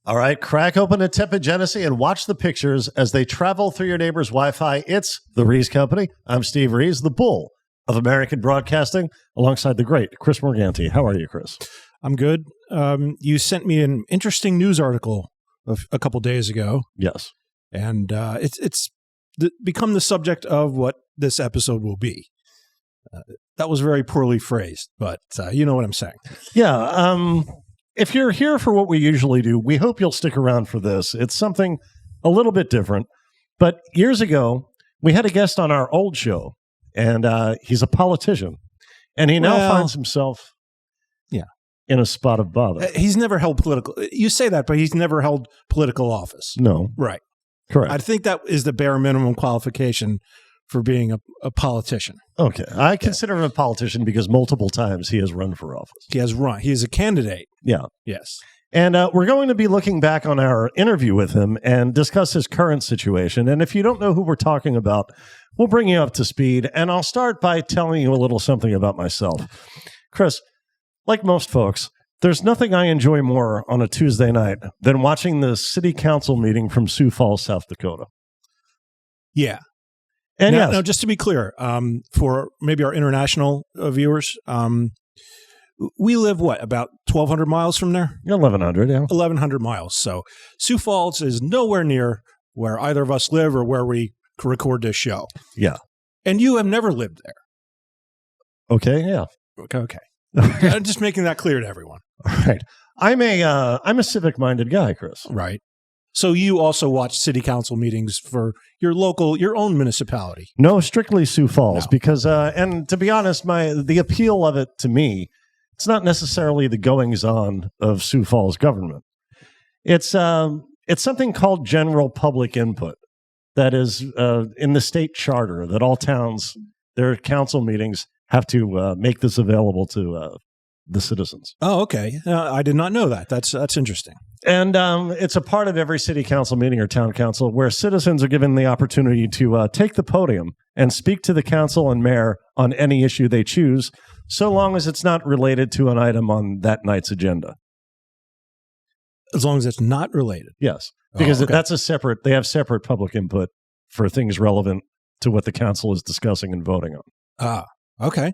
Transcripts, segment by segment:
All right, crack open a tepid Genesee and watch the pictures as they travel through your neighbor's Wi-Fi. It's The Rees Company. I'm Steve Rees, the bull of American broadcasting, alongside the great Chris Morganti. How are you, Chris? I'm good. You sent me an interesting news article a couple days ago. Yes. And it's become the subject of what this episode will be. That was very poorly phrased, but you know what I'm saying. Yeah. If you're here for what we usually do, we hope you'll stick around for this. It's something a little bit different. But years ago, we had a guest on our old show, and he's a politician. And he now finds himself in a spot of bother. He's never held political... You say that, but he's never held political office. No. Right. Correct. I think that is the bare minimum qualification for being a politician. Okay. I consider him a politician because multiple times he has run for office. He has run. He is a candidate. Yeah. Yes. And we're going to be looking back on our interview with him and discuss his current situation. And if you don't know who we're talking about, we'll bring you up to speed. And I'll start by telling you a little something about myself. Chris, like most folks, there's nothing I enjoy more on a Tuesday night than watching the city council meeting from Sioux Falls, South Dakota. Yeah. And now, just to be clear, for maybe our international viewers, we live, about 1,200 miles from there? 1,100, yeah. 1,100 miles. So Sioux Falls is nowhere near where either of us live or where we record this show. Yeah. And you have never lived there. Okay, yeah. Okay. I'm just making that clear to everyone. All right. I'm a civic-minded guy, Chris. Right. So you also watch city council meetings for your own municipality? No, strictly Sioux Falls, because, and to be honest, the appeal of it to me, it's not necessarily the goings-on of Sioux Falls government. It's something called general public input that is in the state charter that all towns, their council meetings, have to make this available to the citizens. Oh, okay. I did not know that. That's interesting. And it's a part of every city council meeting or town council where citizens are given the opportunity to take the podium and speak to the council and mayor on any issue they choose, so long as it's not related to an item on that night's agenda. As long as it's not related? Yes, because they have separate public input for things relevant to what the council is discussing and voting on. Ah, okay.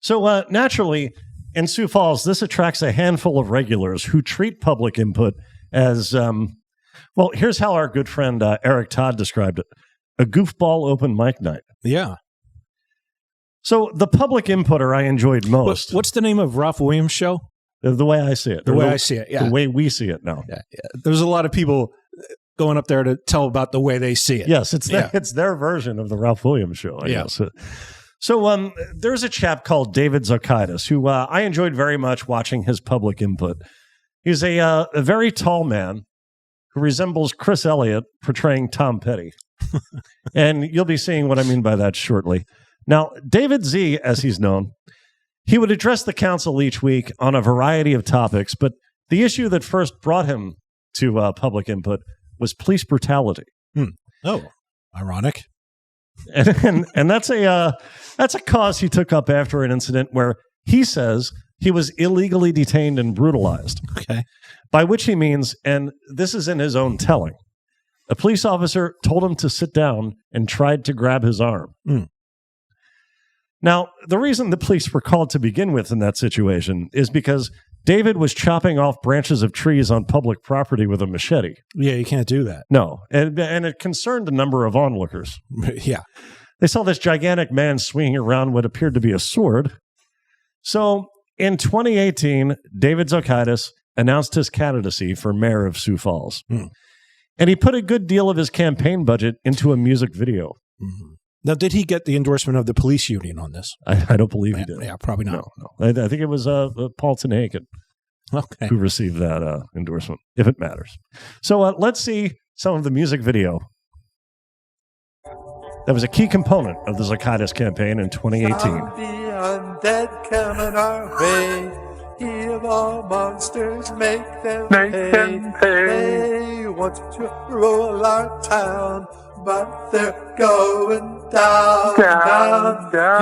So naturally, in Sioux Falls, this attracts a handful of regulars who treat public input as, here's how our good friend Eric Todd described it, a goofball open mic night. Yeah. So the public inputter I enjoyed most. What's the name of Ralph Williams' show? The Way I See It. The Way I See It, yeah. The way we see it now. Yeah. There's a lot of people going up there to tell about the way they see it. Yes, it's their version of the Ralph Williams show, I guess. So there's a chap called David Zokaites who I enjoyed very much watching his public input. He's a very tall man who resembles Chris Elliott portraying Tom Petty. And you'll be seeing what I mean by that shortly. Now, David Z, as he's known, he would address the council each week on a variety of topics, but the issue that first brought him to public input was police brutality. Oh, ironic. And that's a cause he took up after an incident where he says he was illegally detained and brutalized. Okay. By which he means, and this is in his own telling, a police officer told him to sit down and tried to grab his arm. Now, the reason the police were called to begin with in that situation is because David was chopping off branches of trees on public property with a machete. Yeah, you can't do that. No, and it concerned a number of onlookers. Yeah. They saw this gigantic man swinging around what appeared to be a sword. So in 2018, David Zokaites announced his candidacy for mayor of Sioux Falls. And he put a good deal of his campaign budget into a music video. Now, did he get the endorsement of the police union on this? I don't believe he did. Yeah, probably not. No. I think it was Paul Tenhaken who received that endorsement, if it matters. So let's see some of the music video. That was a key component of the Zokaites campaign in 2018. Undead coming our way. Evil monsters make them pay. They want to rule our town, but they're going down.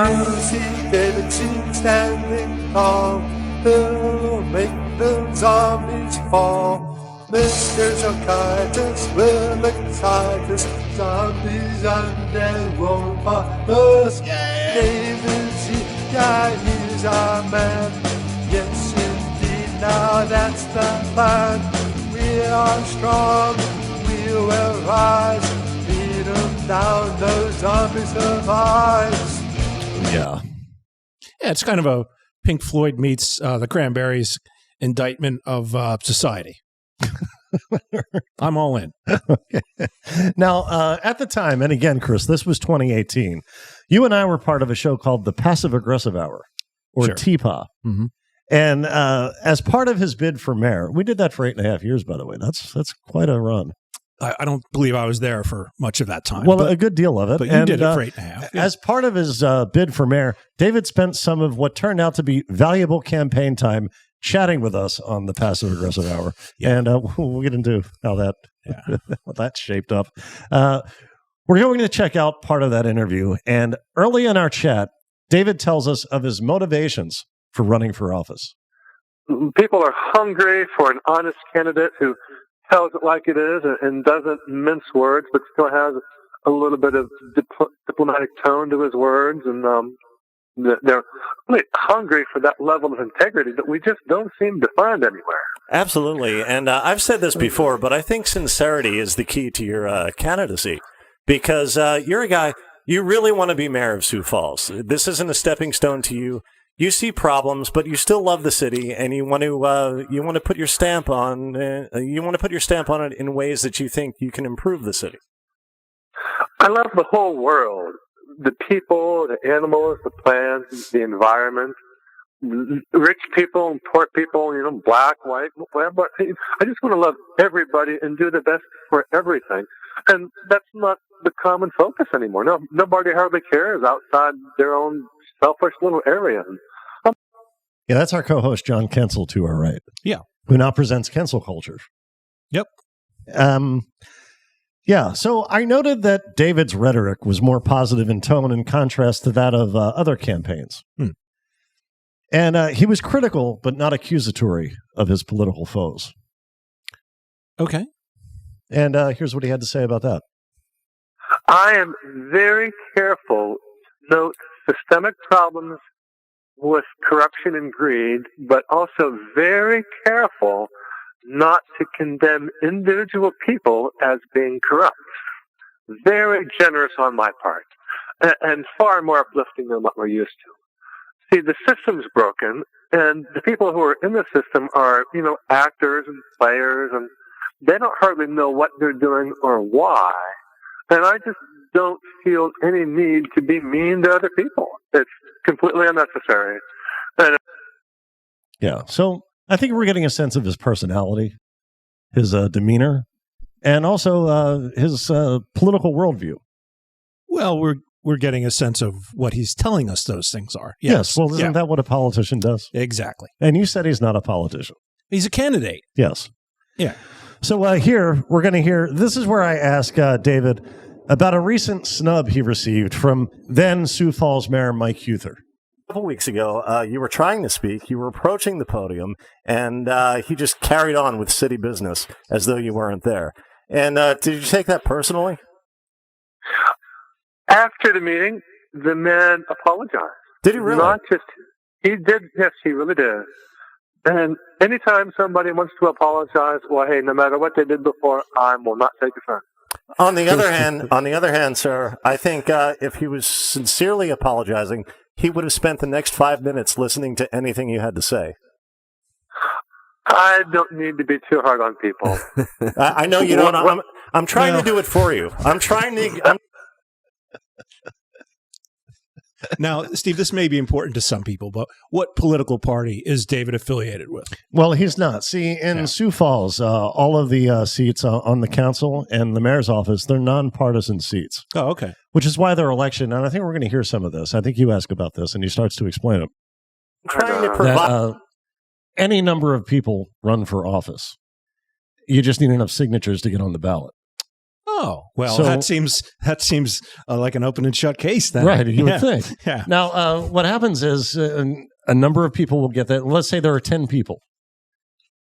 You see David C standing tall. He'll make the zombies fall. Mr. Zokaites will excite us. Zombies undead won't bother us. David's he's our man. Yes, indeed, now that's the plan. We are strong, we will rise. Beat them down, those zombies survives. Yeah. Yeah, it's kind of a Pink Floyd meets the Cranberries indictment of society. I'm all in. Okay. Now, at the time, and again, Chris, this was 2018, you and I were part of a show called the Passive Aggressive Hour, or Sure. TPA. Mm-hmm. And as part of his bid for mayor, we did that for 8.5 years, by the way. That's quite a run. I don't believe I was there for much of that time. Well, a good deal of it. But you did it for 8.5. Yeah. As part of his bid for mayor, David spent some of what turned out to be valuable campaign time chatting with us on the Passive Aggressive Hour. Yeah. And we'll get into how that how that's shaped up. We're going to check out part of that interview. And early in our chat, David tells us of his motivations for running for office. People are hungry for an honest candidate who tells it like it is and doesn't mince words, but still has a little bit of diplomatic tone to his words. And they're really hungry for that level of integrity that we just don't seem to find anywhere. Absolutely. And I've said this before, but I think sincerity is the key to your candidacy, because you're a guy, you really want to be mayor of Sioux Falls. This isn't a stepping stone to you. You see problems, but you still love the city, and you want to put your stamp on it in ways that you think you can improve the city. I love the whole world, the people, the animals, the plants, the environment, rich people and poor people, black, white, whatever. I just want to love everybody and do the best for everything, and that's not the common focus anymore. No, nobody hardly cares outside their own selfish little area. Yeah, that's our co-host, John Kensel, to our right. Yeah. Who now presents Kensel Culture. Yep. Yeah, so I noted that David's rhetoric was more positive in tone in contrast to that of other campaigns. And he was critical, but not accusatory of his political foes. Okay. And here's what he had to say about that. I am very careful to note systemic problems with corruption and greed, but also very careful not to condemn individual people as being corrupt. Very generous on my part, and far more uplifting than what we're used to. See, the system's broken, and the people who are in the system are, actors and players, and they don't hardly know what they're doing or why. And I just don't feel any need to be mean to other people. It's completely unnecessary. Yeah, so I think we're getting a sense of his personality, his demeanor, and also his political worldview. Well, we're getting a sense of what he's telling us those things are. Yes, well, isn't that what a politician does? Exactly. And you said he's not a politician. He's a candidate. Yes. Yeah. So here, we're going to hear, this is where I ask David about a recent snub he received from then Sioux Falls Mayor Mike Huther. A couple weeks ago, you were trying to speak, you were approaching the podium, and he just carried on with city business as though you weren't there. And did you take that personally? After the meeting, the man apologized. Did he really? He did, yes, he really did. And anytime somebody wants to apologize, well, hey, no matter what they did before, I will not take offense. On the other hand, sir, I think if he was sincerely apologizing, he would have spent the next 5 minutes listening to anything you had to say. I don't need to be too hard on people. I know you don't. I'm trying to do it for you. Now, Steve, this may be important to some people, but what political party is David affiliated with? Well, he's not. See, in Sioux Falls, all of the seats on the council and the mayor's office, they're nonpartisan seats. Oh, okay. Which is why their election, and I think we're going to hear some of this. I think you ask about this, and he starts to explain it. Trying to provide any number of people run for office. You just need enough signatures to get on the ballot. Oh, well, So- that seems like an open and shut case then. Right, you would think. Yeah. Now, what happens is a number of people will get that. Let's say there are 10 people.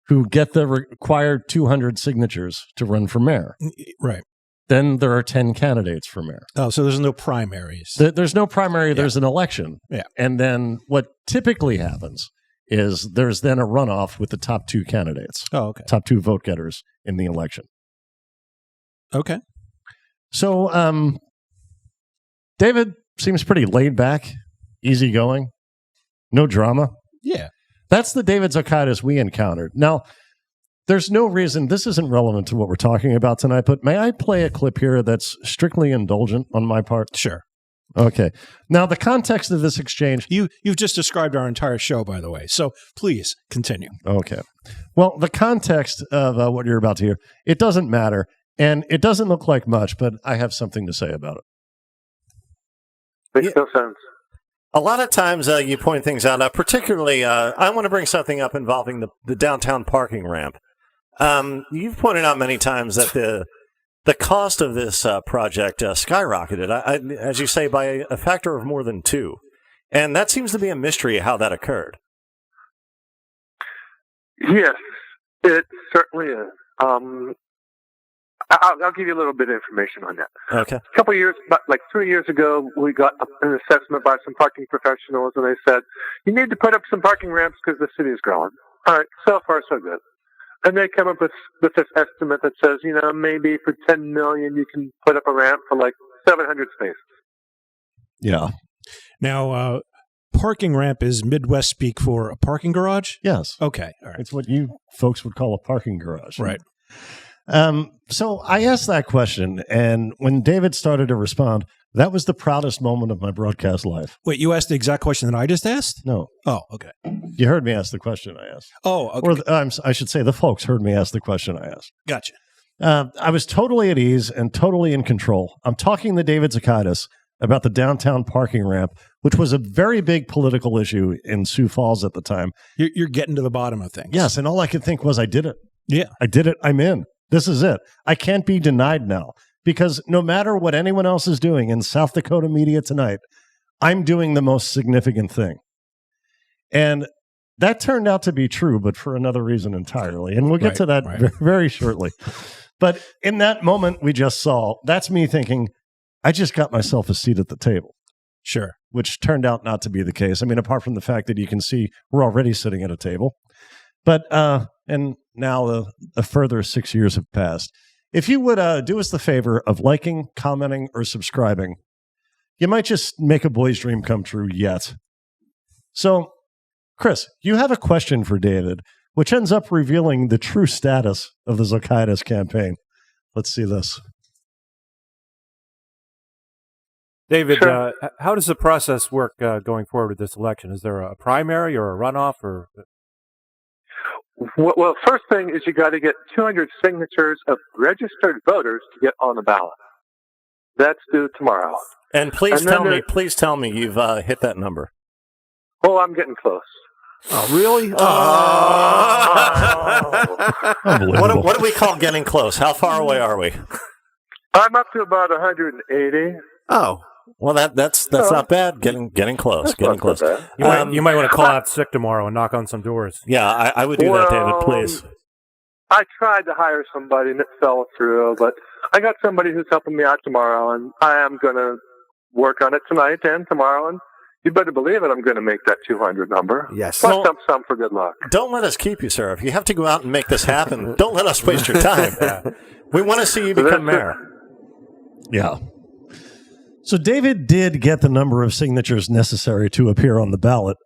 who get the required 200 signatures to run for mayor. Right. Then there are 10 candidates for mayor. Oh, so there's no primaries. There's no primary, there's an election. Yeah. And then what typically happens is there's then a runoff with the top 2 candidates. Oh, okay. Top 2 vote getters in the election. Okay. So David seems pretty laid back, easygoing, no drama. Yeah. That's the David Zokaites we encountered. Now, there's no reason, this isn't relevant to what we're talking about tonight, but may I play a clip here that's strictly indulgent on my part? Sure. Okay. Now, the context of this exchange... You've just described our entire show, by the way, so please continue. Okay. Well, the context of what you're about to hear, it doesn't matter, and it doesn't look like much, but I have something to say about it. Makes no sense. A lot of times you point things out, particularly I want to bring something up involving the downtown parking ramp. You've pointed out many times that the cost of this project skyrocketed, as you say, by a factor of more than 2. And that seems to be a mystery how that occurred. Yes, it certainly is. I'll give you a little bit of information on that. Okay. A couple of years, like 3 years ago, we got an assessment by some parking professionals, and they said, you need to put up some parking ramps because the city is growing. All right, so far so good. And they come up with this estimate that says, maybe for $10 million you can put up a ramp for like 700 spaces. Yeah. Now, parking ramp is Midwest speak for a parking garage? Yes. Okay. All right. It's what you folks would call a parking garage. Right. So I asked that question, and when David started to respond, that was the proudest moment of my broadcast life. Wait, you asked the exact question that I just asked? No. Oh, okay. You heard me ask the question I asked. Oh, okay. Or I should say the folks heard me ask the question I asked. Gotcha. I was totally at ease and totally in control. I'm talking to David Zokaites about the downtown parking ramp, which was a very big political issue in Sioux Falls at the time. You're getting to the bottom of things. Yes, and all I could think was, I did it. Yeah. I did it. I'm in. This is it. I can't be denied now, because no matter what anyone else is doing in South Dakota media tonight, I'm doing the most significant thing. And that turned out to be true, but for another reason entirely. And we'll get to that very shortly. But in that moment we just saw, that's me thinking, I just got myself a seat at the table. Sure. Which turned out not to be the case. I mean, apart from the fact that you can see we're already sitting at a table. But, and now a further 6 years have passed. If you would do us the favor of liking, commenting, or subscribing, you might just make a boy's dream come true yet. So, Chris, you have a question for David, which ends up revealing the true status of the Zokaites campaign. Let's see this. David, Sure. How does the process work going forward with this election? Is there a primary or a runoff? Or Well, first thing is you got to get 200 signatures of registered voters to get on the ballot. That's due tomorrow. And please tell me you've hit that number. Oh, I'm getting close. Oh, really? What do we call getting close? How far away are we? I'm up to about 180. Oh, well, that's not bad. Getting close. Getting close. You might want to call out sick tomorrow and knock on some doors. Yeah, I would do that, David. Please. I tried to hire somebody and it fell through, but I got somebody who's helping me out tomorrow, and I am going to work on it tonight and tomorrow, and you better believe it, I'm going to make that 200 number. Yes. Plus some for good luck. Don't let us keep you, sir. If you have to go out and make this happen, don't let us waste your time. We want to see you become mayor. Yeah. So David did get the number of signatures necessary to appear on the ballot,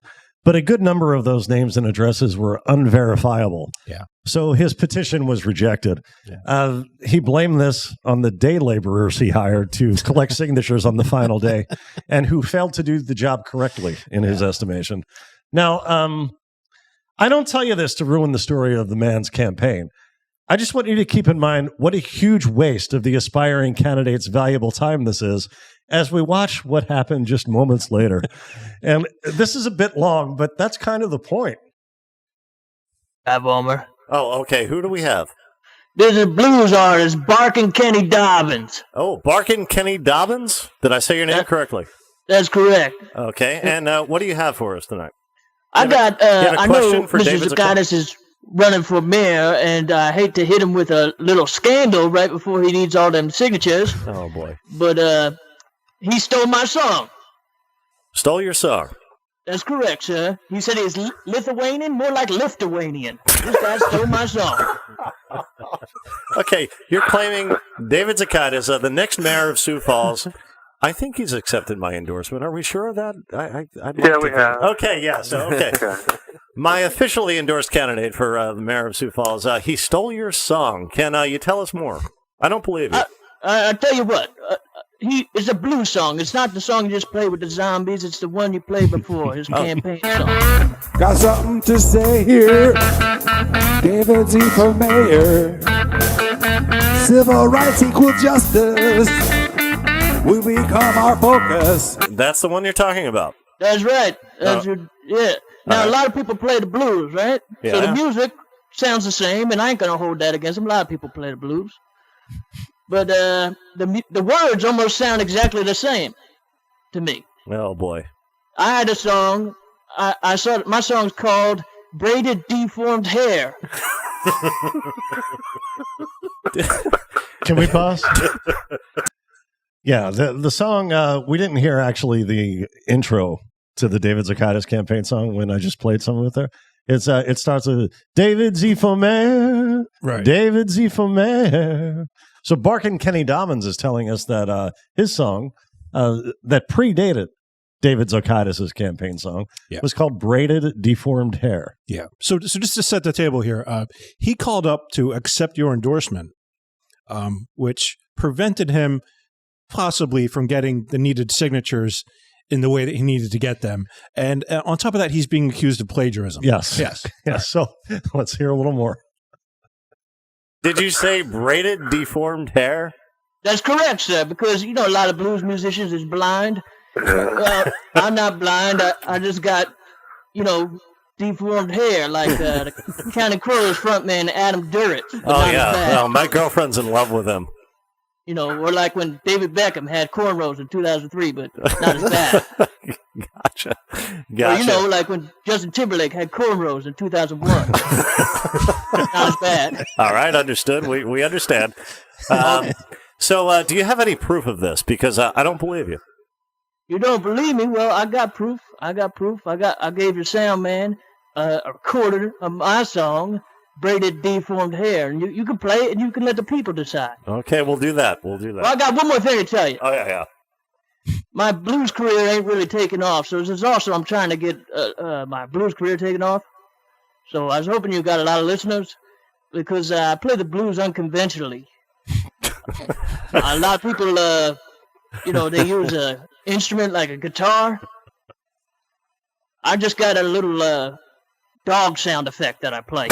but a good number of those names and addresses were unverifiable. Yeah. So his petition was rejected. Yeah. He blamed this on the day laborers he hired to collect signatures on the final day and who failed to do the job correctly in his estimation. Now, I don't tell you this to ruin the story of the man's campaign. I just want you to keep in mind what a huge waste of the aspiring candidate's valuable time this is as we watch what happened just moments later. And this is a bit long, but that's kind of the point. Hi, Homer. Oh, okay. Who do we have? This is blues artist Barkin' Kenny Dobbins. Oh, Barkin' Kenny Dobbins? Did I say your name correctly? That's correct. Okay. And what do you have for us tonight? I know question for Mr. David Zokaites is running for mayor, and I hate to hit him with a little scandal right before he needs all them signatures. Oh, boy. But he stole my song. Stole your song. That's correct, sir. He said he's Lithuanian, more like Lithuanian. This guy stole my song. Okay, you're claiming David Zokaites, the next mayor of Sioux Falls. I think he's accepted my endorsement. Are we sure of that? We have. Okay, yeah, so, okay. My officially endorsed candidate for the mayor of Sioux Falls, he stole your song. Can you tell us more? I don't believe you. I'll tell you what. It's a blues song. It's not the song you just played with the zombies. It's the one you played before, his campaign song. Got something to say here. David Z for mayor. Civil rights, equal justice will become our focus. That's the one you're talking about. That's right. Yeah. Now, a lot of people play the blues, right? Yeah. So the music sounds the same, and I ain't going to hold that against them. A lot of people play the blues. But the words almost sound exactly the same to me. Oh, boy. I had a song. I saw my song's called Braided Deformed Hair. Can we pause? Yeah, the song, we didn't hear actually the intro to the David Zokaites campaign song when I just played some of it there. It starts with David Z for mayor, Right. David Z for mayor. So Barkin' Kenny Dobbins is telling us that his song that predated David Zokaites' campaign song was called Braided Deformed Hair. Yeah. So just to set the table here, he called up to accept your endorsement, which prevented him possibly from getting the needed signatures in the way that he needed to get them. And on top of that, he's being accused of plagiarism. Yes. Yes. Yes. So let's hear a little more. Did you say braided, deformed hair? That's correct, sir, because, a lot of blues musicians is blind. Well, I'm not blind. I just got, deformed hair like the Counting Crows frontman Adam Durrett. Oh, yeah. Well, my girlfriend's in love with him. Or like when David Beckham had cornrows in 2003, but not as bad. Gotcha. Or, like when Justin Timberlake had cornrows in 2001. Not as bad. All right, understood. We understand. So do you have any proof of this? Because I don't believe you. You don't believe me? Well, I got proof. I gave your sound man a recording of my song, Braided Deformed Hair, and you can play it and you can let the people decide. Okay, we'll do that. Well, I got one more thing to tell you. Oh, yeah. My blues career ain't really taking off, so this is also I'm trying to get my blues career taken off. So I was hoping you got a lot of listeners because I play the blues unconventionally. A lot of people, they use an instrument like a guitar. I just got a little dog sound effect that I play.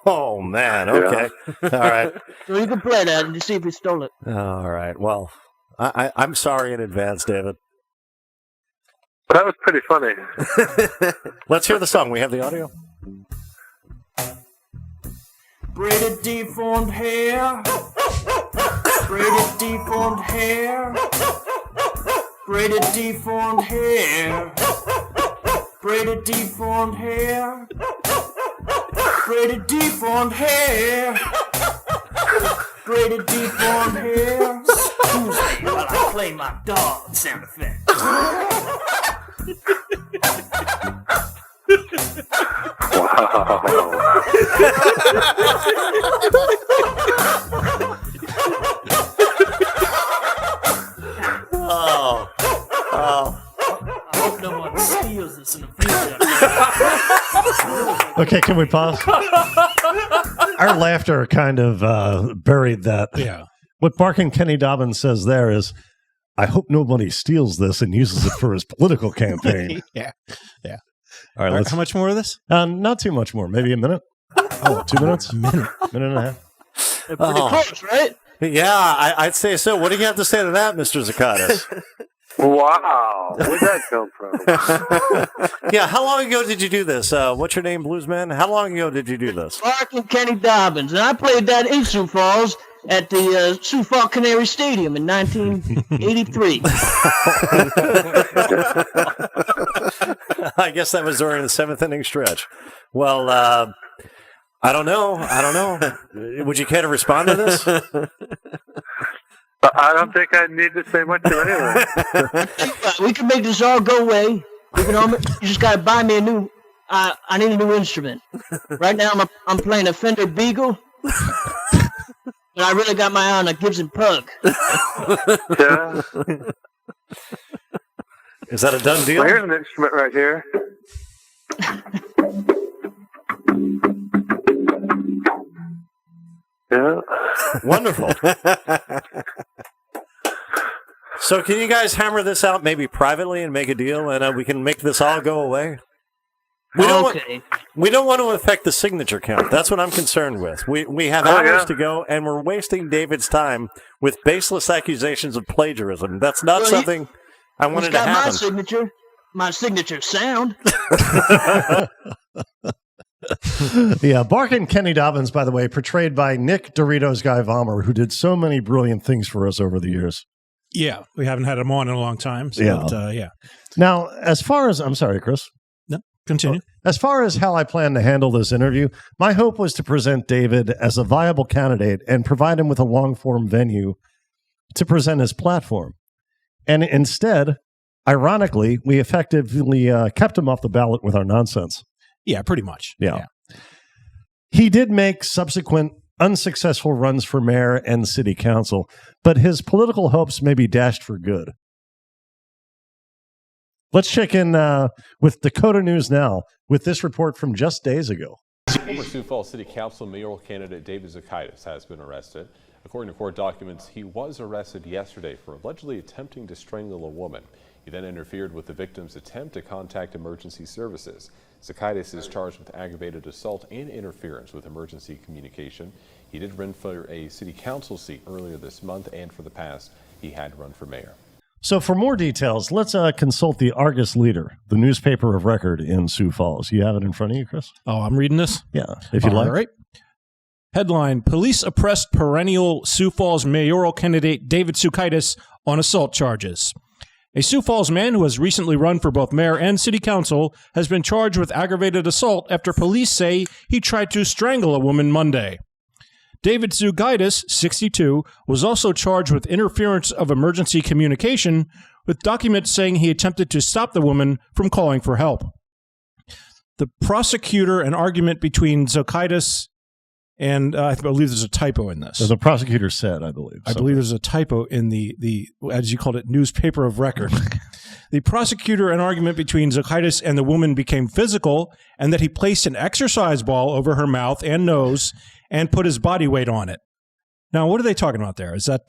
Oh, man. Okay. All right. So you can play that and see if you stole it. All right. Well, I'm sorry in advance, David. That was pretty funny. Let's hear the song. We have the audio. Braided deformed hair. Braided deformed hair. Braided deformed hair. Braided deformed hair. Braided deformed hair. Braided deformed hair. Excuse me while I play my dog sound effect. Oh. I hope no one steals this in the future. Okay, can we pause? Our laughter kind of buried that. Yeah. What Barkin' Kenny Dobbins says there is, I hope nobody steals this and uses it for his political campaign. Yeah. All right, How much more of this? not too much more. Maybe a minute. Oh, 2 minutes? Minute and a half. They're pretty close, right? Yeah, I'd say so. What do you have to say to that, Mr. Zokaites? Wow. Where'd that come from? Yeah, how long ago did you do this? What's your name, Bluesman? How long ago did you do this? Barkin' Kenny Dobbins. And I played that in Sioux Falls at the Sioux Falls Canary Stadium in 1983. I guess that was during the 7th inning stretch. Well, I don't know. Would you care to respond to this? I don't think I need to say much to anyone. We can make this all go away. You just got to buy me a new. I need a new instrument. Right now, I'm playing a Fender Beagle, but I really got my eye on a Gibson Pug. Yeah. Is that a done deal? Well, here's an instrument right here. Yeah. Wonderful. So can you guys hammer this out maybe privately and make a deal, and we can make this all go away? We don't want to affect the signature count. That's what I'm concerned with. We have hours to go, and we're wasting David's time with baseless accusations of plagiarism. That's not something I wanted to happen. My signature sound. Yeah, Barkin Kenny Dobbins, by the way, portrayed by Nick Doritos Guy Vollmer, who did so many brilliant things for us over the years. Yeah, we haven't had him on in a long time. So yeah. Now, as far as... I'm sorry, Chris. No, continue. As far as how I plan to handle this interview, my hope was to present David as a viable candidate and provide him with a long-form venue to present his platform. And instead, ironically, we effectively kept him off the ballot with our nonsense. Yeah, pretty much. Yeah. He did make subsequent unsuccessful runs for mayor and city council, but his political hopes may be dashed for good. Let's check in with Dakota News Now with this report from just days ago. Former Sioux Falls City Council mayoral candidate David Zokaites has been arrested. According to court documents, he was arrested yesterday for allegedly attempting to strangle a woman. He then interfered with the victim's attempt to contact emergency services. Zokaites is charged with aggravated assault and interference with emergency communication. He did run for a city council seat earlier this month, and for the past, he had run for mayor. So for more details, let's consult the Argus Leader, the newspaper of record in Sioux Falls. You have it in front of you, Chris? Oh, I'm reading this? Yeah, if you like. All right. Headline, Police Oppressed Perennial Sioux Falls Mayoral Candidate David Zokaites on assault charges. A Sioux Falls man who has recently run for both mayor and city council has been charged with aggravated assault after police say he tried to strangle a woman Monday. David Zokaites, 62, was also charged with interference of emergency communication, with documents saying he attempted to stop the woman from calling for help. The prosecutor, an argument between Zokaites and I believe there's a typo in this. The prosecutor said, I believe. I believe there's a typo in the as you called it, newspaper of record. The prosecutor, an argument between Zokaites and the woman became physical, and that he placed an exercise ball over her mouth and nose and put his body weight on it. Now, what are they talking about there? Is that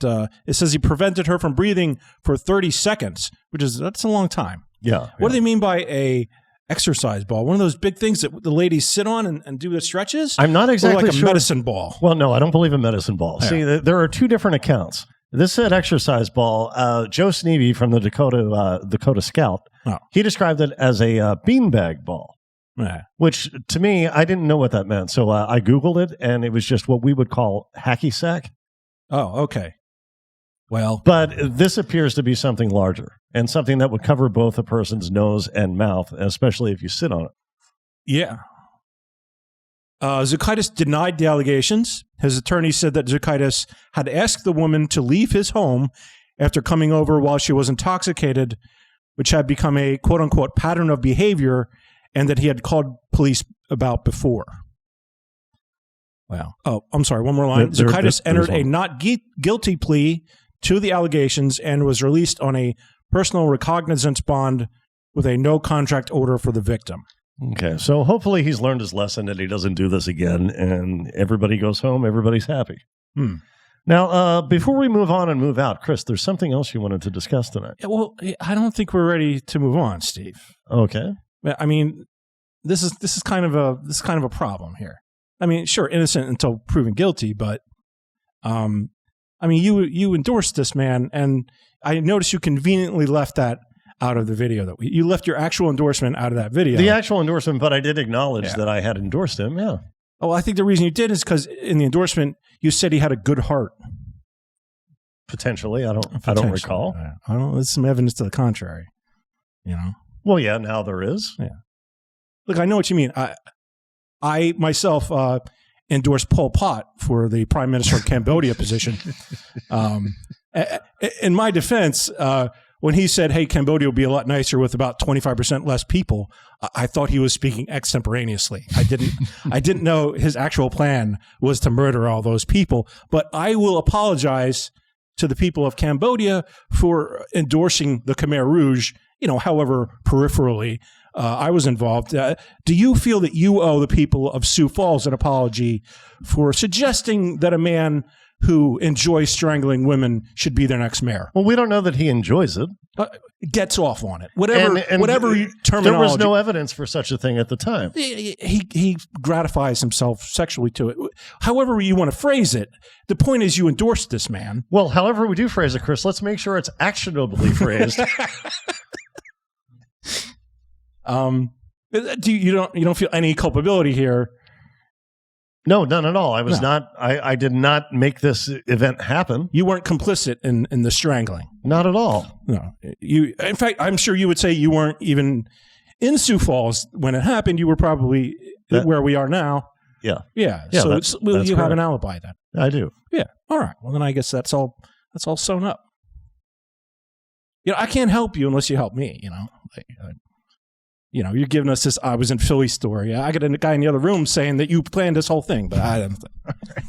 it says he prevented her from breathing for 30 seconds, that's a long time. Yeah. What do they mean by a exercise ball? One of those big things that the ladies sit on and do the stretches? I'm not exactly like sure. A medicine ball. Well, no, I don't believe in medicine ball. Yeah. See, there are two different accounts. This said exercise ball. Joe Sneevy from the Dakota Scout, he described it as a beanbag ball, which to me, I didn't know what that meant. So I Googled it, and it was just what we would call hacky sack. Oh, okay. Well, but this appears to be something larger and something that would cover both a person's nose and mouth, especially if you sit on it. Yeah. Zokaites denied the allegations. His attorney said that Zokaites had asked the woman to leave his home after coming over while she was intoxicated, which had become a quote-unquote pattern of behavior, and that he had called police about before. Wow. Oh, I'm sorry. One more line. Zokaites entered a not guilty plea to the allegations and was released on a personal recognizance bond with a no contract order for the victim. Okay, so hopefully he's learned his lesson and he doesn't do this again, and everybody goes home, everybody's happy. Now, before we move on and move out, Chris, there's something else you wanted to discuss tonight. Yeah, well, I don't think we're ready to move on, Steve. Okay. I mean, this is kind of a problem here. I mean, sure, innocent until proven guilty, but I mean, you endorsed this man, and I noticed you conveniently left that out of the video. That you left your actual endorsement out of that video. The actual endorsement, but I did acknowledge that I had endorsed him. Yeah. Oh, I think the reason you did is because in the endorsement you said he had a good heart. Potentially, I don't recall. I don't. There's some evidence to the contrary. You know. Well, yeah. Now there is. Yeah. Look, I know what you mean. I myself endorsed Pol Pot for the Prime Minister of Cambodia position. In my defense, when he said, hey, Cambodia will be a lot nicer with about 25% less people, I thought he was speaking extemporaneously. I didn't know his actual plan was to murder all those people. But I will apologize to the people of Cambodia for endorsing the Khmer Rouge, however peripherally I was involved. Do you feel that you owe the people of Sioux Falls an apology for suggesting that a man who enjoys strangling women should be their next mayor? Well, we don't know that he enjoys it. Gets off on it. Whatever terminology. There was no evidence for such a thing at the time. He gratifies himself sexually to it. However you want to phrase it, the point is you endorsed this man. Well, however we do phrase it, Chris, let's make sure it's actionably phrased. You don't feel any culpability here? No, none at all. I did not make this event happen. You weren't complicit in the strangling. Not at all. No. In fact, I'm sure you would say you weren't even in Sioux Falls when it happened. You were probably where we are now. Yeah. Yeah. Yeah, so that's you have correct. an alibi then. I do. Yeah. All right. Well, then I guess that's all sewn up. I can't help you unless you help me, you're giving us this I was in Philly story. I got a guy in the other room saying that you planned this whole thing, but I didn't.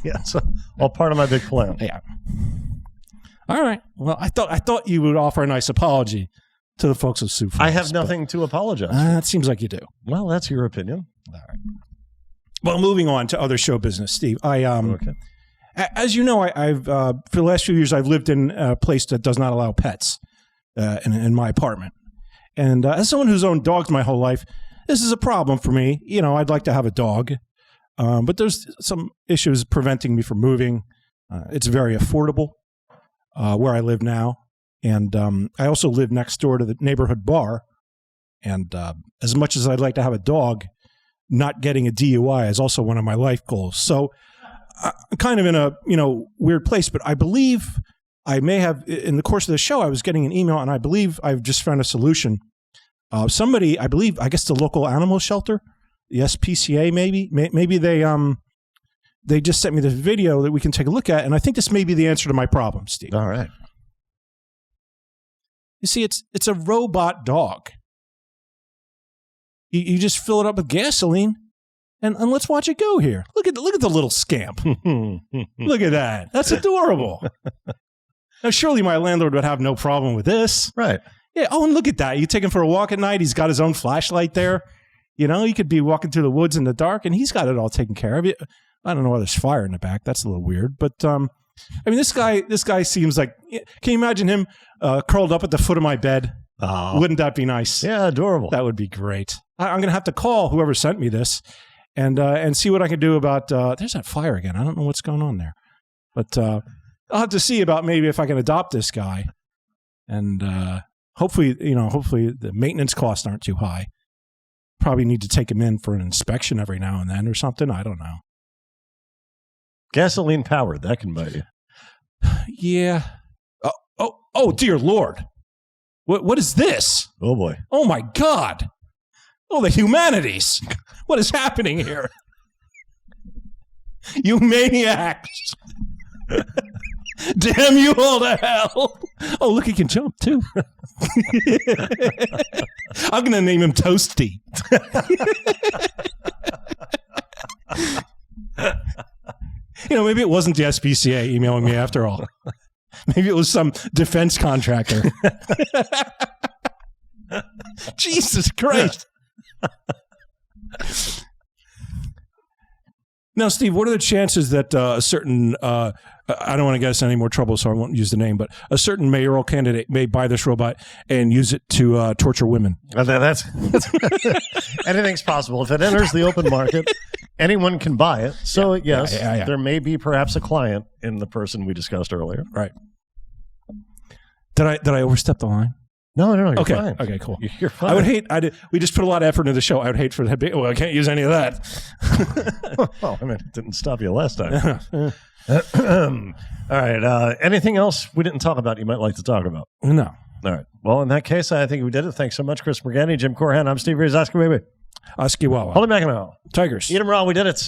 Yeah, it's all part of my big plan. Yeah. All right. Well, I thought you would offer a nice apology to the folks of Sioux Falls. I have nothing to apologize for. It seems like you do. Well, that's your opinion. All right. Well, moving on to other show business, Steve. Okay. As you know, I've for the last few years I've lived in a place that does not allow pets in my apartment. And as someone who's owned dogs my whole life, this is a problem for me. I'd like to have a dog, but there's some issues preventing me from moving. It's very affordable where I live now. And I also live next door to the neighborhood bar. And as much as I'd like to have a dog, not getting a DUI is also one of my life goals. So I'm kind of in a weird place, but I believe I may have, in the course of the show, I was getting an email, and I believe I've just found a solution. Somebody, I guess the local animal shelter, the SPCA maybe they just sent me this video that we can take a look at, and I think this may be the answer to my problem, Steve. All right. You see, it's a robot dog. You just fill it up with gasoline, and let's watch it go here. Look at the little scamp. Look at that. That's adorable. Now, surely my landlord would have no problem with this. Right. Yeah. Oh, and look at that. You take him for a walk at night. He's got his own flashlight there. He could be walking through the woods in the dark, and he's got it all taken care of. I don't know why there's fire in the back. That's a little weird. But, this guy seems like, can you imagine him curled up at the foot of my bed? Oh. Wouldn't that be nice? Yeah, adorable. That would be great. I'm going to have to call whoever sent me this and see what I can do about, there's that fire again. I don't know what's going on there. But I'll have to see about maybe if I can adopt this guy. And hopefully the maintenance costs aren't too high. Probably need to take him in for an inspection every now and then or something. I don't know. Gasoline powered. That can bite you. Yeah. Oh, dear Lord. What is this? Oh, boy. Oh, my God. Oh, the humanities. What is happening here? You maniacs. Damn you all to hell. Oh, look, he can jump, too. I'm going to name him Toasty. Maybe it wasn't the SPCA emailing me after all. Maybe it was some defense contractor. Jesus Christ. Now, Steve, what are the chances that a certain, I don't want to get us in any more trouble, so I won't use the name, but a certain mayoral candidate may buy this robot and use it to torture women? That's anything's possible. If it enters the open market, anyone can buy it. So, yes, there may be perhaps a client in the person we discussed earlier. Right. Did I overstep the line? No, you're okay. fine. Okay, cool. You're fine. I would hate, we just put a lot of effort into the show. I would hate for that to be, I can't use any of that. Well, it didn't stop you last time. All right. Anything else we didn't talk about you might like to talk about? No. All right. Well, in that case, I think we did it. Thanks so much, Chris Morganti, Jim Corhan. I'm Steve Rees. Ask baby. Aski Wawa. Hold it back now. Tigers. Eat 'em raw. We did it.